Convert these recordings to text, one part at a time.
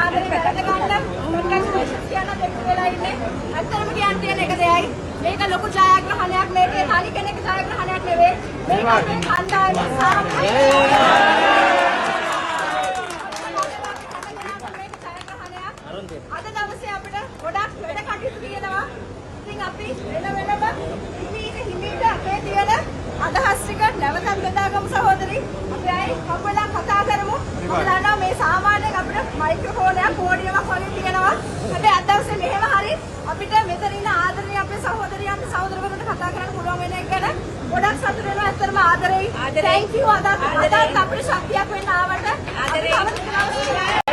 ආදරේ වැඩ ගන්න කොන්ග්‍රැචුලේෂන්ස් කියන දෙක වෙලා ඉන්නේ. අත්‍තරම කියන්න තියෙන එක දෙයයි. මේක ලොකු ජයග්‍රහණයක්. මේකේ තනි කෙනෙක් ජයග්‍රහණයක් නෙවෙයි. මේක අපේ කණ්ඩායමේ සාර්ථකයි. අද දවසේ අපිට ගොඩක් වැඩ කටයුතු තියෙනවා. ඉතින් අපි වෙනම හිමීට අපේ තියෙන අදහස් ටික නැවතත් බෙදාගමු සහෝදරි. අපි ආයේ කවුරුලා කතා කරමු. මම දන්නවා මේ සාමාන්‍යයෙන් අපිට මයික්‍රොෆෝනයක් පොඩියක් වගේ තියෙනවා. හැබැයි අද දවසේ මෙහෙම හරි අපිට මෙතන ඉන්න ආදරණීය අපේ සහෝදරියන්ට සහෝදරවරුන්ට කතා කරන්න පුළුවන් වෙන එක ගැන ගොඩක් සතුටු වෙනවා. ඇත්තටම ආදරෙයි. thank you අද අපිට ශක්තියක් වෙන්න ආවට. ආදරෙයි.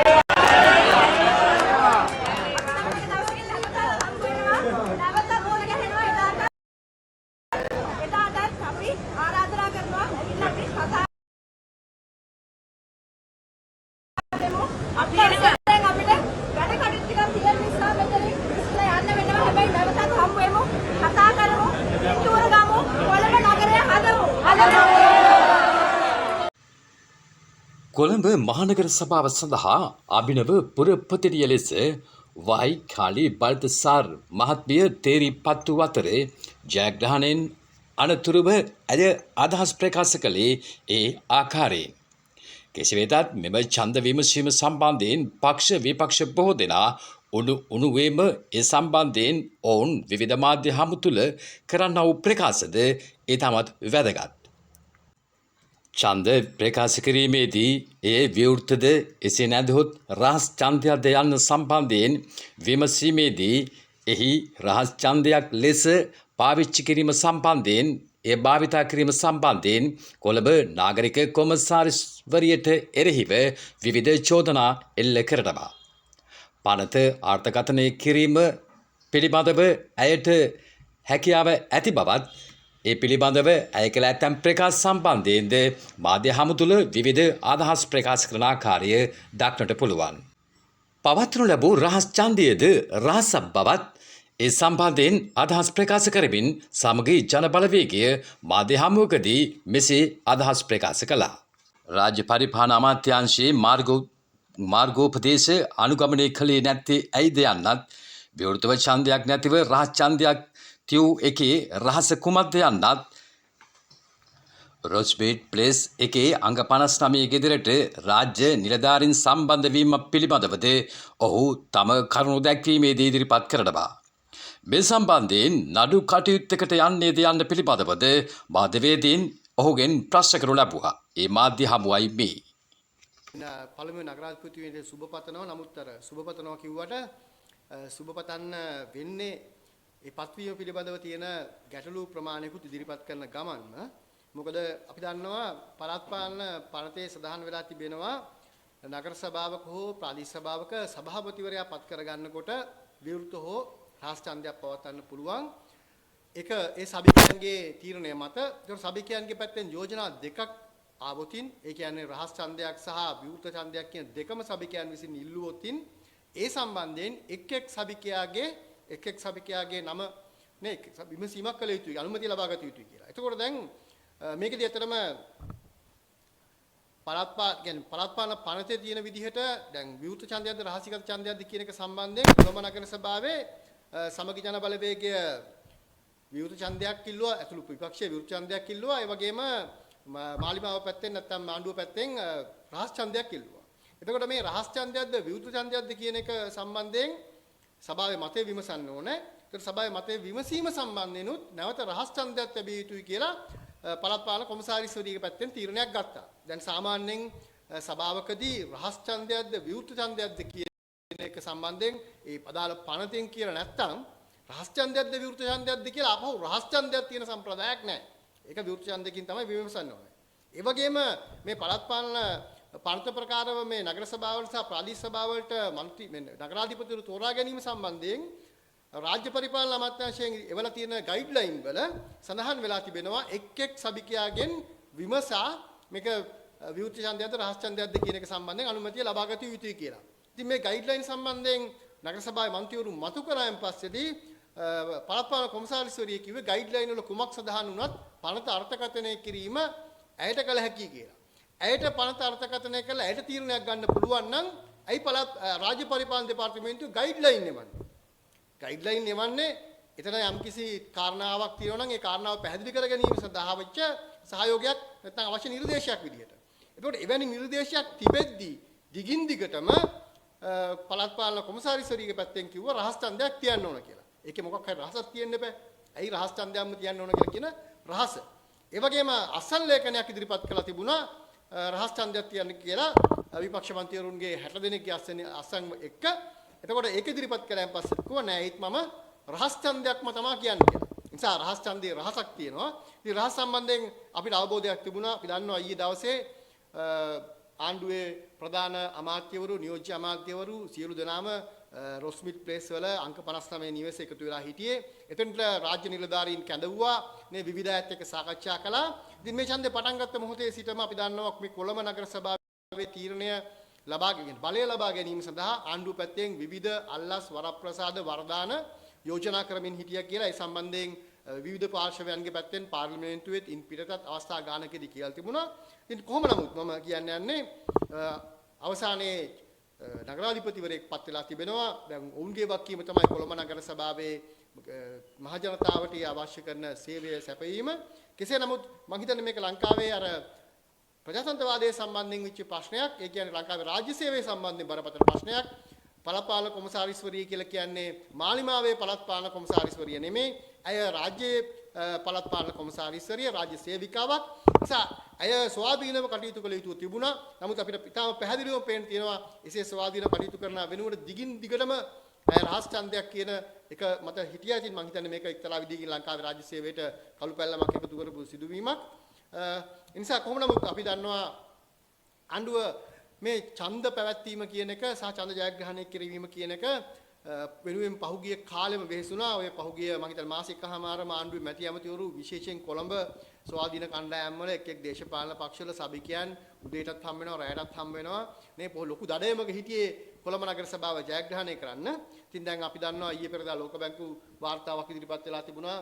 කොළඹ මහනගර සභාව සඳහා අභිනව පුරපතිනිය ලෙස වයි කාලි බල්තසාර් මහත්මිය තේරීපත් වූ අතරේ ජයග්‍රහණයෙන් අනතුරුව ඇය අදහස් ප්‍රකාශ කළේ ඒ ආකාරයෙන්. කෙසේ වෙතත් මෙම ඡන්ද විමසීම සම්බන්ධයෙන් පක්ෂ විපක්ෂ බොහෝ දෙනා උණුවේම ඒ සම්බන්ධයෙන් ඔවුන් විවිධ මාධ්‍ය හමු තුළ කරන්නා වූ ප්‍රකාශද ඉතාමත් වැදගත්. ඡන්ද ප්‍රකාශ කිරීමේදී ඒ විවෘතද එසේ නැදහොත් රහස් ඡන්දයක්ද යන්න සම්බන්ධයෙන් විමසීමේදී එහි රහස් ඡන්දයක් ලෙස පාවිච්චි කිරීම සම්බන්ධයෙන් ඒ භාවිතා කිරීම සම්බන්ධයෙන් කොළඹ නාගරික කොමසාරිස්වරියට එරෙහිව විවිධ චෝදනා එල්ල කරනවා. පනත අර්ථකථනය කිරීම පිළිබඳව ඇයට හැකියාව ඇති බවත් ඒ පිළිබඳව ඇය කළ ඇතැම් ප්‍රකාශ සම්බන්ධයෙන්ද මාධ්‍ය හමු තුළ විවිධ අදහස් ප්‍රකාශ කරන ආකාරය දක්නට පුළුවන්. පවත්වනු ලැබූ රහස් ඡන්දයේද රහසක් බවත් ඒ සම්බන්ධයෙන් අදහස් ප්‍රකාශ කරමින් සමගි ජන බලවේගය මාධ්‍ය හමුවකදී මෙසේ අදහස් ප්‍රකාශ කළා. රාජ්‍ය පරිපාලන අමාත්‍යාංශයේ මාර්ගෝපදේශ අනුගමනය කළේ නැත්තේ ඇයිද යන්නත් විවෘතව ඡන්දයක් නැතිව රහස් ඡන්දයක් තියූ එකේ රහස කුමක්ද යන්නත් රොස්බේට් ප්ලේස් එකේ අංග 59 ගෙදරට රාජ්‍ය නිලධාරීන් සම්බන්ධ වීම පිළිබඳවද ඔහු තම කරුණු දැක්වීමේදී ඉදිරිපත් කරනවා. මේ සම්බන්ධයෙන් නඩු කටයුත්තකට යන්නේද යන්න පිළිබඳවද මාධ්‍යවේදීන් ඔහුගෙන් ප්‍රශ්න කරනු ලැබුවා. ඒ මාධ්‍ය හමුවයි මේ. පළමුව නගරාධිපතිතුමීට සුබ පතනවා. නමුත් අර සුබ පතනවා කිව්වට සුබ පතන්න වෙන්නේ ඒ පත්වීම පිළිබඳව තියෙන ගැටලු ප්‍රමාණයකුත් ඉදිරිපත් කරන ගමන්ම මොකද අපි දන්නවා පළාත් පාලන පනතේ සඳහන් වෙලා තිබෙනවා නගර සභාවක හෝ ප්‍රාදේශීය සභාවක සභාපතිවරයා පත් කරගන්නකොට විවෘත හෝ රහස් ඡන්දයක් පවත්වන්න පුළුවන්. ඒක ඒ සභිකයන්ගේ තීරණය මත. ඒතර සභිකයන්ගේ පැත්තෙන් යෝජනා දෙකක් ආවොතින් ඒ කියන්නේ රහස් ඡන්දයක් සහ විවෘත ඡන්දයක් කියන දෙකම සභිකයන් විසින් ඉල්ලුවොතින් ඒ සම්බන්ධයෙන් එක් එක් සභිකයාගේ නම නේ විමසීමක් කළ යුතුයි අනුමැතිය ලබා ගත යුතුයි කියලා. එතකොට දැන් මේකදී ඇත්තටම පළාත් පාලන පනතේ තියෙන විදිහට දැන් විවෘත ඡන්දයක්ද රහසිගත ඡන්දයක්ද කියන එක සම්බන්ධයෙන් කොළඹ නගර සභාවේ සමගි ජන බලවේගය විවෘත ඡන්දයක් ඉල්ලුවා. අතුළු විපක්ෂයේ විවෘත ඡන්දයක් ඉල්ලුවා. ඒ වගේම මාලිමාව පැත්තෙන් නැත්නම් ආණ්ඩුව පැත්තෙන් රහස් ඡන්දයක් ඉල්ලුවා. එතකොට මේ රහස් ඡන්දයක්ද විවෘත ඡන්දයක්ද කියන එක සම්බන්ධයෙන් සභාවේ මතය විමසන්න ඕනේ. ඒතර සභාවේ මතය විමසීම සම්බන්ධෙනුත් නැවත රහස් ඡන්දයක් ලැබිය යුතුයි කියලා පළාත් පාලන කොමසාරිස්වරියගේ පැත්තෙන් තීරණයක් ගත්තා. දැන් සාමාන්‍යයෙන් සභාවකදී රහස් ඡන්දයක්ද විවෘත ඡන්දයක්ද කියන එක සම්බන්ධයෙන් ඒ අදාළ පනතෙන් කියලා නැත්තම් රහස් ඡන්දයක්ද විවෘත ඡන්දයක්ද කියලා අපහු රහස් ඡන්දයක් තියෙන සම්ප්‍රදායක් නැහැ. ඒක විවෘත ඡන්දකින් තමයි විමසන්න ඕනේ. ඒ වගේම මේ පළාත් පාලන පනත ප්‍රකාරව මේ නගර සභාවලට සහ ප්‍රාදේශීය සභාවලට මන්ත්‍රී නගරාධිපතිවරු තෝරා ගැනීම සම්බන්ධයෙන් රාජ්‍ය පරිපාලන අමාත්‍යාංශයෙන් එවලා තියෙන ගයිඩ්ලයින් වල සඳහන් වෙලා තිබෙනවා එක් සභිකයාගෙන් විමසා මේක විවෘත ඡන්දයක්ද රහස් ඡන්දයක්ද කියන එක සම්බන්ධයෙන් අනුමැතිය ලබා ගත යුතුයි කියලා. ඉතින් මේ ගයිඩ්ලයින් සම්බන්ධයෙන් නගර සභාවේ මන්ත්‍රීවරු මතු කරායින් පස්සේදී පළාත් පාලන කොමසාරිස්වරිය කිව්වේ ගයිඩ්ලයින් වල කුමක් සඳහන් වුණත් පනත අර්ථකථනය කිරීම ඇයට කළ හැකියි කියලා. ඇයට පනත අර්ථකථනය කළා ඇයට තීරණයක් ගන්න පුළුවන් නම් ඇයි පළාත් රාජ්‍ය පරිපාලන දෙපාර්තමේන්තුව ගයිඩ්ලයින් එවන්නේ? ගයිඩ්ලයින් එවන්නේ එතන යම්කිසි කාරණාවක් තියෙනවා නම් ඒ කාරණාව පැහැදිලි කර ගැනීම සඳහා වෙච්ච සහයෝගයක් නැත්නම් අවශ්‍ය නිර්දේශයක් විදිහට. එතකොට එවැනි නිර්දේශයක් තිබෙද්දී දිගින් දිගටම පළාත් පාලන කොමසාරිස්වරියගේ පැත්තෙන් කිව්වා රහස් ඡන්දයක් තියන්න ඕන කියලා. ඒකේ මොකක් හරි රහසක් තියෙන්න බෑ. ඇයි රහස් ඡන්දයක්ම තියන්න ඕන කියලා කියන රහස. ඒ වගේම අසල් ලේඛනයක් ඉදිරිපත් කළා තිබුණා රහස් ඡන්දයක් තියන්න කියලා විපක්ෂ මන්ත්‍රීවරුන්ගේ 60 දෙනෙක්ගේ අසං එක්ක. එතකොට ඒක ඉදිරිපත් කළාන් පස්සේ කිව්වා නෑ ඒත් මම රහස් ඡන්දයක්ම තමයි කියන්නේ කියලා. ඒ නිසා රහස් ඡන්දේ රහසක් තියෙනවා. ඉතින් රහස් සම්බන්ධයෙන් අපිට අවබෝධයක් තිබුණා. අපි දන්නවා ඊයේ දවසේ ආණ්ඩුවේ ප්‍රධාන අමාත්‍යවරු නියෝජ්‍ය අමාත්‍යවරු සියලු දෙනාම රොස්මිට් ප්ලේස් වල අංක 59 නිවස එකතු වෙලා හිටියේ. එතනට රාජ්‍ය නිලධාරීන් කැඳවුවා. මේ විවිධ අයත් එක්ක සාකච්ඡා කළා. ඉතින් මේ ඡන්දේ පටන් ගත්ත මොහොතේ සිටම අපි දන්නවා මේ කොළඹ නගර සභාවේ තීරණය බලය ලබා ගැනීම සඳහා ආණ්ඩුව පැත්තෙන් විවිධ අල්ලස් වරප්‍රසාද වරදාන යෝජනා කරමින් හිටියා කියලා ඒ සම්බන්ධයෙන් විවිධ පාර්ශවයන්ගේ පැත්තෙන් පාර්ලිමේන්තුවේත් ඉන් පිටතත් අවස්ථා ගානකදී කියලා තිබුණා. ඉතින් කොහොම නමුත් මම කියන්නේ අවසානයේ නගරාධිපතිවරයෙක් පත් වෙලා තිබෙනවා. දැන් ඔවුන්ගේ වක්කීම තමයි කොළඹ නගර සභාවේ මහ ජනතාවට අවශ්‍ය කරන සේවය සැපයීම. කෙසේ නමුත් මම හිතන්නේ මේක ලංකාවේ අර ප්‍රජාතන්ත්‍රවාදයේ සම්බන්ධයෙන් වෙච්ච ප්‍රශ්නයක්. ඒ කියන්නේ ලංකාවේ රාජ්‍ය සේවය සම්බන්ධයෙන් බරපතල ප්‍රශ්නයක්. පළාත් පාලන කොමසාරිස්වරිය කියලා කියන්නේ මාලිමාවේ පළාත් පාලන කොමසාරිස්වරිය නෙමෙයි. අය රාජ්‍යයේ පළාත් පාලන කොමසාරිස්වරිය රාජ්‍ය සේවිකාවක්. නිසා අය ස්වාධීනව කටයුතු කළ යුතු තිබුණා. නමුත් අපිට ඉතාම පැහැදිලිවම පේන්න තියෙනවා එසේ ස්වාධීනව කටයුතු කරන වෙනුවට දිගින් දිගටම රහස් ඡන්දයක් කියන එක මත හිටියා. ඉතින් මම හිතන්නේ මේක එක්තරා විදිහකින් ලංකාවේ රාජ්‍ය සේවයට කළු පැල්ලමක් එකතු කරපු සිදුවීමක්. ඒ නිසා කොහොම නමුත් අපි දන්නවා ආණ්ඩුව මේ ඡන්ද පැවැත්වීම කියන එක සහ ඡන්ද ජයග්‍රහණය කිරීම කියන එක වෙනුවෙන් පහුගිය කාලෙම වෙහෙසුණා. ඔය පහුගිය මම හිතන්නේ මාසෙකමාරම ආණ්ඩුවේ මැති ඇමතිවරු විශේෂයෙන් කොළඹ ස්වාධීන කණ්ඩායම් වල එක් දේශපාලන පක්ෂවල සභිකයන් උදේටත් හම් වෙනවා රැයටත් හම් වෙනවා. මේ ලොකු දඩයමක හිටියේ කොළඹ නගර සභාව ජයග්‍රහණය කරන්න. ඉතින් දැන් අපි දන්නවා ඊයේ පෙරදා ලෝක බැංකු වාර්තාවක් ඉදිරිපත් වෙලා තිබුණා.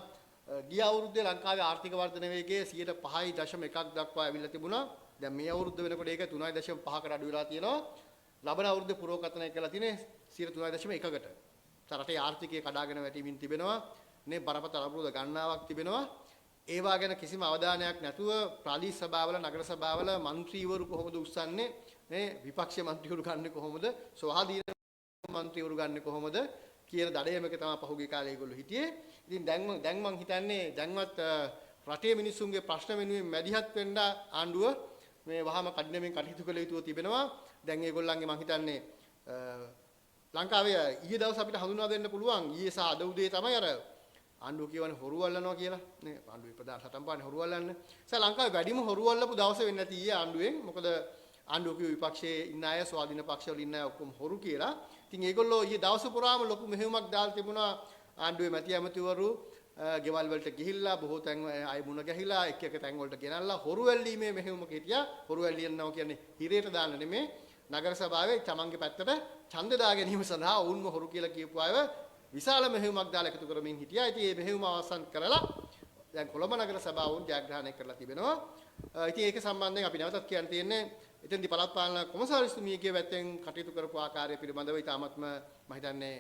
ගිය අවුරුද්දේ ලංකාවේ ආර්ථික වර්ධන වේගය 5.1ක් දක්වා ඇවිල්ලා තිබුණා. දැන් මේ අවුරුද්ද වෙනකොට ඒක 3.5කට අඩු වෙලා තියෙනවා. ලබන අවුරුද්දේ පුරෝකථනය කළා තියෙන්නේ 3.1කට. රටේ ආර්ථිකය කඩාගෙන වැටීමින් තිබෙනවා. මේ බරපතල අවුරුද්ද ගණනාවක් තිබෙනවා. ඒවා ගැන කිසිම අවධානයක් නැතුව ප්‍රාදේශ සභාවල නගර සභාවල മന്ത്രിවරු කොහොමද උස්සන්නේ? මේ විපක්ෂ മന്ത്രിවරු ගන්නේ කොහොමද? ස්වාධීන മന്ത്രിවරු ගන්නේ කොහොමද? කියන දඩයමක තමයි පහුගිය කාලේ ඒගොල්ලෝ හිටියේ. ඉතින් දැන් මං හිතන්නේ දැන්වත් රටේ මිනිස්සුන්ගේ ප්‍රශ්න වෙනුවෙන් මැදිහත් වෙන්න ආණ්ඩුව මේ වහම කඩිනමින් කටයුතු කළ යුතු තිබෙනවා. දැන් ඒගොල්ලන්ගේ මං හිතන්නේ ලංකාවේ ඊයේ දවස් අපිට හඳුනා දෙන්න පුළුවන් ඊයේ සහ අද උදේ තමයි අර ආණ්ඩුව කියවනේ හොරු අල්ලනවා කියලා. නේ ආණ්ඩුවේ ප්‍රධාන සටන් පානේ හොරු අල්ලන්නේ. නිසා ලංකාවේ වැඩිම හොරු අල්ලපු දවස වෙන්නේ නැති ඊයේ ආණ්ඩුවෙන්. මොකද ආණ්ඩුව කිව්ව විපක්ෂයේ ඉන්න අය ස්වාධීන පක්ෂවල ඉන්න අය ඔක්කොම හොරු කියලා. ඉතින් ඒගොල්ලෝ ඊයේ දවස් පුරාම ලොකු මෙහෙයුමක් දාලා තිබුණා. ආණ්ඩුවේ මැති ඇමතිවරු ගෙවල් වලට ගිහිල්ලා බොහෝ තැන් අය මුණ ගැහිලා එක තැන් වලට ගෙනල්ලා හොරු ඇල්ලීමේ මෙහෙයුමක හිටියා. හොරු ඇල්ලියනවා කියන්නේ හිරේට දාන්න නෙමෙයි. නගර සභාවේ තමන්ගේ පැත්තට ඡන්ද දා ගැනීම සඳහා වුන්ම හොරු කියලා කියපු අයව විශාල මෙහෙයුමක් දාලා එකතු කරමින් හිටියා. ඉතින් මේ මෙහෙයුම අවසන් කරලා දැන් කොළඹ නගර සභාව වුන් ජයග්‍රහණය කරලා තිබෙනවා. ඉතින් ඒක සම්බන්ධයෙන් අපි නැවතත් කියන්න තියෙන්නේ එතෙන්දී පළාත් පාලන කොමසාරිස්තුමියගේ පැත්තෙන් කටයුතු කරපු ආකාරය පිළිබඳව ඉතාමත්ම මම හිතන්නේ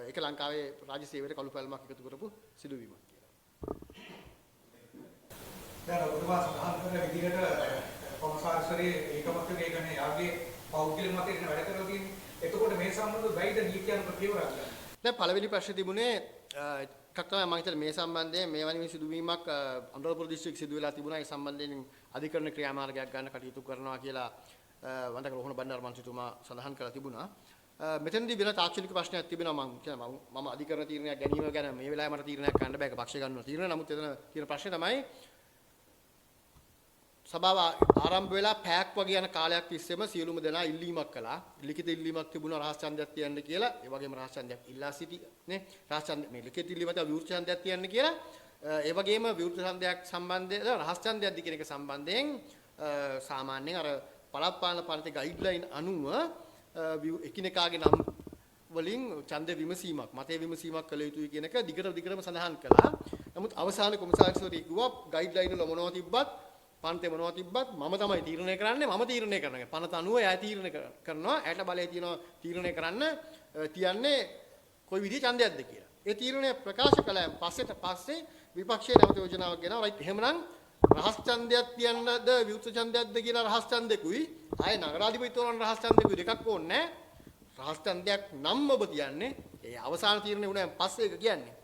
ඒක ලංකාවේ රාජ්‍ය සේවයට කළු පැල්ලමක් එකතු කරපු සිදුවීමක් කියලා. දැන් ඔබතුමා සඳහන් කරන විදිහට කොමසාරිස්වරේ ඒකමත්වයේ කියන්නේ යාගේ පෞද්ගලික මතයෙන් වැඩ කරලා තියෙන්නේ. එතකොට මේ සම්බන්ධව වැයිද නීතියන් ප්‍රතිවරක් ගන්න. දැන් පළවෙනි ප්‍රශ්නේ තිබුණේ එකක් තමයි මම හිතන්නේ මේ සම්බන්ධයෙන් මේ වගේ සිදුවීමක් අනුරාධපුර දිස්ත්‍රික්කයේ සිදු වෙලා තිබුණා. ඒ සම්බන්ධයෙන් අධිකරණ ක්‍රියාමාර්ගයක් ගන්න කටයුතු කරනවා කියලා වන්දක රෝහණ බණ්ඩාර මන්ත්‍රීතුමා සඳහන් කරලා තිබුණා. මෙතනදී වෙන තාක්ෂණික ප්‍රශ්නයක් තිබෙනවා. මම අධිකරණ තීරණයක් ගැනීම ගැන මේ වෙලාවේ මට තීරණයක් ගන්න බෑ. ඒක පක්ෂය ගන්න තීරණ. නමුත් එතන තියෙන ප්‍රශ්නේ තමයි සභාව ආරම්භ වෙලා පැයක් වගේ යන කාලයක් තිස්සේම සියලුම දෙනා ඉල්ලීමක් කළා. ලිඛිත ඉල්ලීමක් තිබුණා රහස් ඡන්දයක් තියන්න කියලා. ඒ වගේම රහස් ඡන්දයක් ඉල්ලා සිටිනේ. රහස් ඡන්ද මේ ලිඛිත ඉල්ලීමට විවෘත ඡන්දයක් තියන්න කියලා. ඒ වගේම විවෘත ඡන්දයක් සම්බන්ධයෙන් රහස් ඡන්දයක්ද කියන එක සම්බන්ධයෙන් සාමාන්‍යයෙන් අර පළාත් පාලන පනතේ ගයිඩ්ලයින් අනුව එකිනෙකාගේ නම් වලින් ඡන්ද විමසීමක් මතය විමසීමක් කළ යුතුයි කියන එක දිගටම සඳහන් කළා. නමුත් අවසාන කොමසාරිස්වරයෙක් කිව්වා ගයිඩ්ලයින් වල මොනවද තිබ්බත් පනතේ මොනවද තිබ්බත් මම තමයි තීරණය කරන්නේ. මම තීරණය කරනවා. පනත අනුව එයා තීරණය කරනවා. ඇයට බලය තියෙනවා තීරණය කරන්න තියන්නේ කොයි විදිහේ ඡන්දයක්ද කියලා. ඒ තීරණය ප්‍රකාශ කළාන් පස්සේ විපක්ෂයේ නැවත යෝජනාවක් ගෙනාවා. රයිට් එහෙමනම් රහස් ඡන්දයක් තියන්නද විවෘත ඡන්දයක්ද කියලා රහස් ඡන්දෙකුයි ආයේ නගරාධිපති තෝරන රහස් ඡන්දෙකුයි දෙකක් ඕනේ නැහැ. රහස් ඡන්දයක් නම් ඔබ තියන්නේ ඒ අවසාන තීරණය වුණාන් පස්සේ ඒක කියන්නේ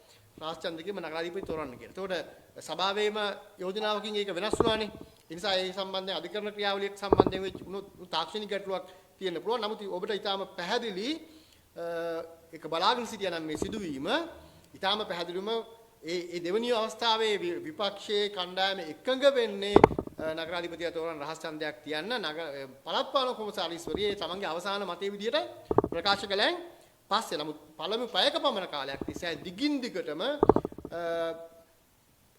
රහස් ඡන්දකෙම නගරාධිපති තෝරන්න කියලා. එතකොට සභාවේම යෝජනාවකින් ඒක වෙනස් වුණානේ. ඒ නිසා ඒ සම්බන්ධයෙන් අධිකරණ ක්‍රියාවලියක් සම්බන්ධයෙන් වෙච්ච තාක්ෂණික ගැටලුවක් තියෙන්න පුළුවන්. නමුත් ඔබට ඊටාම පැහැදිලි ඒක බලාගෙන සිටියා නම් මේ සිදුවීම ඊටාම පැහැදිලිවම ඒ දෙවෙනි අවස්ථාවේ විපක්ෂයේ කණ්ඩායම එකඟ වෙන්නේ නගරාධිපතියා තෝරන රහස් ඡන්දයක් තියන්න පළාත්පාල කොමසාරිස්වරියේ තමන්ගේ අවසාන මතයේ විදියට ප්‍රකාශ කළෙන් පස්සේ නමුත් පළමු පැයක පමණ කාලයක් තිස්සේ දිගින් දිගටම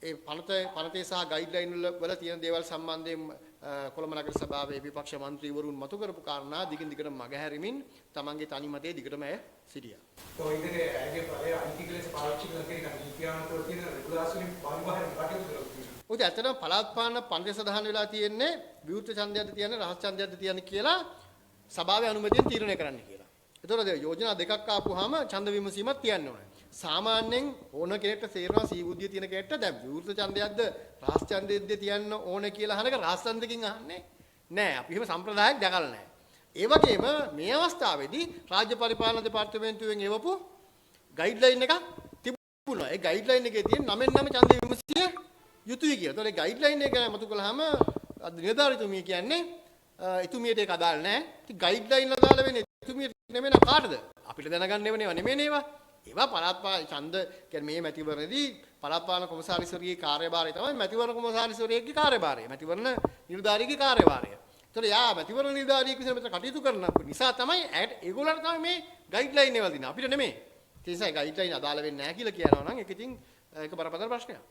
ඒ පනතේ සහ ගයිඩ්ලයින් වල තියෙන දේවල් සම්බන්ධයෙන් කොළඹ නගර සභාවේ විපක්ෂ මන්ත්‍රීවරුන් මතු කරපු කාරණා දිගින් දිගටම මගහැරීමින් තමන්ගේ තනි මතයේ දිගටම සිටියා. तो इधर आगे पहले आर्टिकल्स पार्टी करके नीतियां तो तीन रेगुलेशन परिवहन कटक ඔය ඇත්තටම පළාත් පාලන පන්ති සඳහන් වෙලා තියෙන්නේ විවෘත ඡන්දයක්ද තියන්නේ රහස් ඡන්දයක්ද තියන්නේ කියලා සභාවේ අනුමැතියෙන් තීරණය කරන්න කියලා. ඒතකොට යෝජනා දෙකක් ආපුවාම ඡන්ද විමසීමක් තියන්න ඕනේ. සාමාන්‍යයෙන් ඕන කෙනෙක්ට තේරෙනවා සීබුද්ධිය තියෙන කෙනෙක්ට දැන් විවෘත ඡන්දයක්ද රහස් ඡන්දයක්ද තියන්න ඕනේ කියලා අහනක රහස් ඡන්දකින් අහන්නේ නෑ. අපි එහෙම සම්ප්‍රදායක් දැකලා නෑ. ඒ වගේම මේ අවස්ථාවේදී රාජ්‍ය පරිපාලන දෙපාර්තමේන්තුවෙන් එවපු ගයිඩ්ලයින් එකක් තිබුණා. ඒ ගයිඩ්ලයින් එකේ තියෙන 9 ඡන්ද විමසිය යුතුයි කියලා. ඒතකොට ගයිඩ්ලයින් එක ගැන මතු කළාම නිලධාරීතුමිය කියන්නේ එතුමියට ඒක අදාළ නැහැ. ඉතින් ගයිඩ්ලයින් අදාළ වෙන්නේ එතුමියට නෙමෙයි කාටද? අපිට දැනගන්න ඒවා නෙමෙයි ඒවා. ඒවා පළාත් පාලන ඡන්ද කියන්නේ මේ මැතිවරණදී පළාත් පාලන කොමසාරිස්වරියේ කාර්යභාරය තමයි මැතිවරණ කොමසාරිස්වරියගේ කාර්යභාරය. මැතිවරණ නිලධාරියගේ කාර්යභාරය. ඒතකොට යා මැතිවරණ නිලධාරියෙක් විසින් මෙතන කටයුතු කරන නිසා තමයි ඒගොල්ලන්ට තමයි මේ ගයිඩ්ලයින් ඒවා දෙන්නේ. අපිට නෙමෙයි. ඒ නිසා ගයිඩ්ලයින් අදාළ වෙන්නේ නැහැ කියලා කියනවා නම් ඒක ඉතින් ඒක බරපතල ප්‍රශ්නයක්.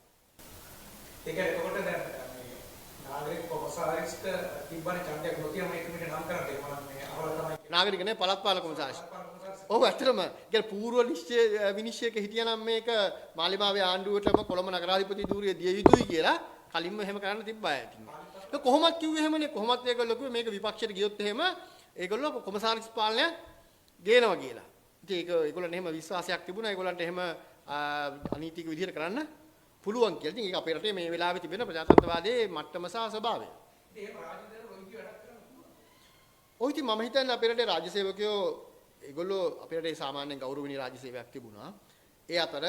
ඒක එතකොට දැන් නාගරික කොමසාරිස්ට තිබ්බනේ ඡන්දයක් නොතියම එක මිනිහ නම් කරන්නේ මම මේ අහවල තමයි නාගරිකනේ පළාත් පාලන කොමසාරිස්. ඔව් ඇත්තටම කියන්නේ පූර්ව විනිශ්චයක හිටියනම් මේක මාලිමාවේ ආණ්ඩුවටම කොළඹ නගරාධිපති ධූරිය දිය යුතුයි කියලා කලින්ම එහෙම කරන්න තිබ්බා ඇති. ඒක කොහොමද කිව්වේ එහෙමනේ කොහොමද ඒගොල්ලෝ කිව්වේ මේක විපක්ෂයට ගියොත් එහෙම ඒගොල්ලෝ කොමසාරිස් පාලනය ගේනවා කියලා. ඉතින් ඒක ඒගොල්ලන්ට එහෙම විශ්වාසයක් තිබුණා ඒගොල්ලන්ට එහෙම අනීතික විදිහට කරන්න පුළුවන් කියලා. ඉතින් ඒක අපේ රටේ මේ වෙලාවේ තිබෙන ප්‍රජාතන්ත්‍රවාදයේ මට්ටම සහ ස්වභාවය. එහෙම රාජ්‍යදේශ රොයිති වැඩක් කරනවා. ඔය ඉතින් මම හිතන්නේ අපේ රටේ රාජ්‍ය සේවකයෝ ඒගොල්ලෝ අපේ රටේ සාමාන්‍යයෙන් ගෞරවනීය රාජ්‍ය සේවයක් තිබුණා. ඒ අතර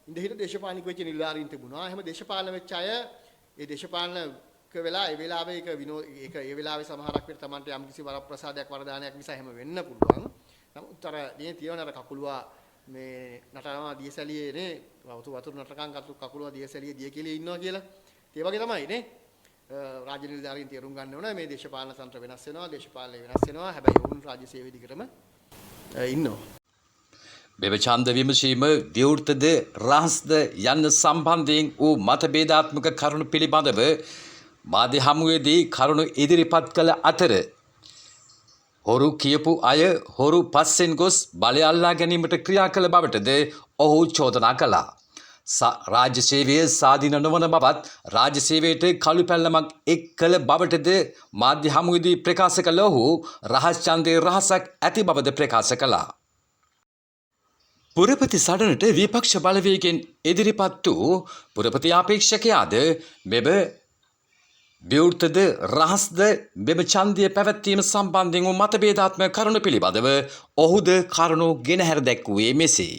ඉඳහිට දේශපාලනික වෙච්ච නිලධාරීන් තිබුණා. එහෙම දේශපාලන වෙච්ච අය ඒ දේශපාලනක වෙලා ඒ වෙලාවේ ඒක ඒ වෙලාවේ සමහරක් වෙලට Tamanට යම් කිසි වරප්‍රසාදයක් වරදානයක් නිසා එහෙම වෙන්න පුළුවන්. නමුත් අර මේ තියෙන අර කකුලුවා මේ නටනවා දියසැලියේ නේ වතුර නටකම් කකුලුවා දියසැලියේ දිය කියලා ඉන්නවා කියලා. ඒ වගේ තමයි නේ. රාජ්‍ය නිලධාරීන් තේරුම් ගන්න ඕන මේ දේශපාලන තන්ත්‍ර වෙනස් වෙනවා දේශපාලනය වෙනස් වෙනවා. හැබැයි වුන් රාජ්‍ය සේවයේ දිගටම ඉන්නවා. මෙම ඡන්ද විමසීම විවෘතද රහස්ද යන්න සම්බන්ධයෙන් වූ මතභේදාත්මක කරුණු පිළිබඳව මාධ්‍ය හමුවේදී කරුණු ඉදිරිපත් කළ අතර හොරු කියපු අය හොරු පස්සෙන් ගොස් බලය අල්ලා ගැනීමට ක්‍රියා කළ බවටද ඔහු චෝදනා කළා. රාජ්‍ය සේවය සාධීන නොවන බවත් රාජ්‍ය සේවයට කළු පැල්ලමක් එක් කළ බවටද මාධ්‍ය හමුවේදී ප්‍රකාශ කළ ඔහු රහස් ඡන්දයේ රහසක් ඇති බවද ප්‍රකාශ කළා. පුරපති සටනට විපක්ෂ බලවේගෙන් ඉදිරිපත් වූ පුරපති ආපේක්ෂකයාද මෙම විවෘතද රහස්ද මෙම ඡන්දය පැවැත්වීම සම්බන්ධයෙන් වූ මතභේදාත්මක කරුණු පිළිබඳව ඔහුද කරුණු ගෙනහැර දැක්වුවේ මෙසේ.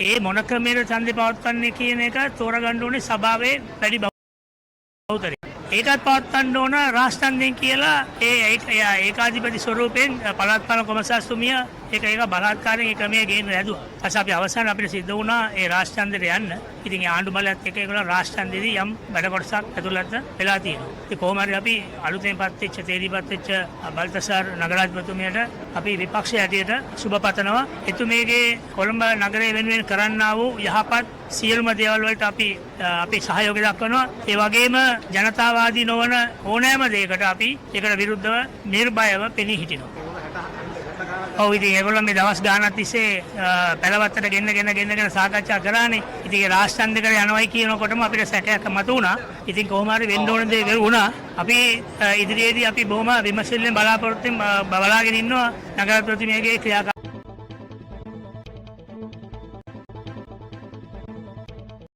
ඒ මොන ක්‍රමයට ඡන්දය පවත්වන්නේ කියන එක තෝරගන්න ඕනේ සභාවේ වැඩි බහුතරය. ඒකත් පවත්වන්න ඕන රහස් ඡන්දයෙන් කියලා ඒකාධිපති ස්වරූපයෙන් පළාත් පාලන කොමසාරිස්තුමිය ඒක බලාත්කාරයෙන් ඒ ක්‍රමයේ ගේන්න හැදුවා. ඊට අපි අවසාන අපිට සිද්ධ වුණා ඒ රහස් ඡන්දයට යන්න. ඉතින් ඒ ආණ්ඩු බලයත් එක්ක ඒගොල්ලෝ රහස් ඡන්දෙදී යම් වැඩ කොටසක් ඇතුළත වෙලා තියෙනවා. ඉතින් කොහොම හරි අපි අලුතෙන් පත් වෙච්ච තේරීපත් වෙච්ච බල්තසාර් නගරාධිපතිතුමියට අපි විපක්ෂය හැටියට සුබ පතනවා. එතුමියගේ කොළඹ නගරය වෙනුවෙන් කරන්නා වූ යහපත් සියලුම දේවල් වලට අපි සහයෝගය දක්වනවා. ඒ වගේම ජනතාවාදී නොවන ඕනෑම දෙයකට අපි ඒකට විරුද්ධව නිර්භයව පෙනී හිටිනවා. ඔව් ඉතින් ඒගොල්ලෝ මේ දවස් ගානක් තිස්සේ පළවත්තට ගෙන්නගෙන සාකච්ඡා කරානේ. ඉතින් ඒ රාජ්‍යන්දකට යනවයි කියනකොටම අපිට සැකයක් මතුවුණා. ඉතින් කොහොම හරි වෙන්න ඕන දේ වුණා. අපි ඉදිරියේදී අපි බොහොම විමසිල්ලෙන් බලාගෙන ඉන්නවා නගර ප්‍රතිමේගේ ක්‍රියාකාරී